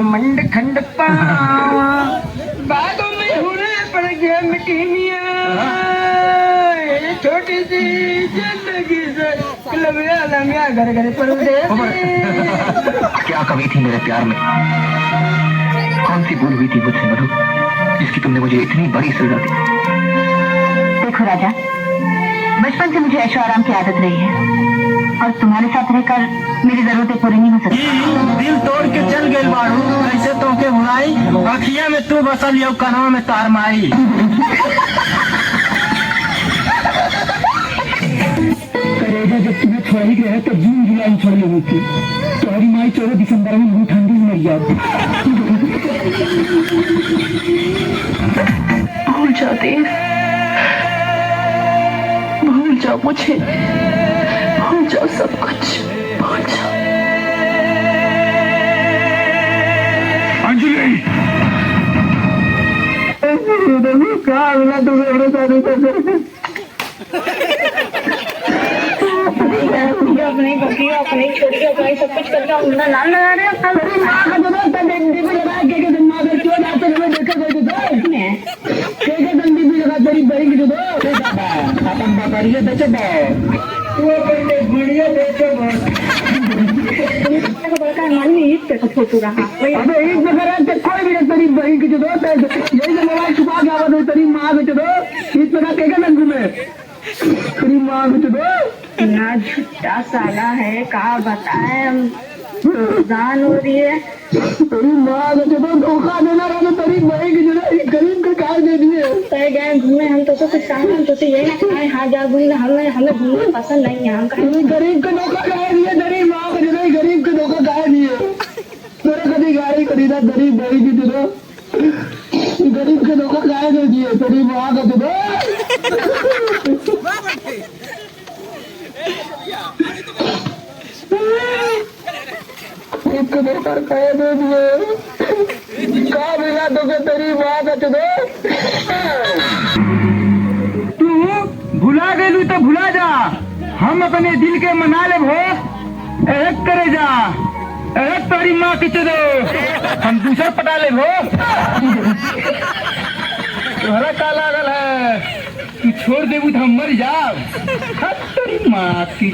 मंड खंड पावा बागों में हुए पड़ गया मिट्टी मिया छोटी सी जिंदगी से लम्या घर घर परदेसी। क्या कमी थी मेरे प्यार में, कौन सी भूल हुई थी मुझसे मधु, जिसकी तुमने मुझे इतनी बड़ी सजा दी। देखो राजा, बचपन से मुझे ऐशो आराम की आदत रही है और तुम्हारे साथ रहकर मेरी जरूरतें पूरी नहीं हो सकती। दिल तोड़ के चल गई बाड़ू ऐसे तो के भुलाई अखिया में तू बसल यो कनवा में तार माई। करेगा जब तुम्हें छोड़ी गया तो जून जुलाई में छोड़ी हुई थी, तुम्हारी माई 14 दिसंबर में लू ठंडी में मर जाती। भूल जाओ देव, भूल जाओ मुझे, भूल जाओ सब कुछ, भूल जाओ। अंजलि कहा मिला तुम्हें अपने बकरियों अपने छोटी अपने सब कुछ करके अपना नाम लगा रहे हो। तेरी बहन की दो अपन बकरिया बेचो बढ़िया बेचो फोटो रहा अबे एक जगह कोई भी तेरी बहन की दो यही तो मोबाइल छुपा के आवा दो तेरी माँ बेच दो इस प्रकार के ना घूमे तेरी माँ बेच दो ना झूठा साला है कहा बताए हम जान हो रही है। तेरी माँ बेच दो धोखा देना रहा तो तेरी बहन की जो गरीब को कहा दे दिए तय गए घूमे हम तो कुछ काम हम तो यही ना खाए हाँ जा घूमने हमें हमें घूमना पसंद नहीं है। हम कहीं गरीब को धोखा कहा दिया तेरी माँ को जो गरीब को धोखा कहा दिए तेरे कभी गाड़ी खरीदा गरीब बहन की जो गरीब के धोखा कहा दे दिए तेरी माँ को जो इसको धोखा कहा दे दिए कहा मिला तो तेरी माँ का चुदो तू भुला गई तो भुला जा हम अपने दिल के मना ले भो एक करे जा एक तेरी माँ की चुदो हम दूसरा पटा ले भो तुम्हारा का लागल है तू छोड़ देबू तो हम मर जाओ तेरी माँ की।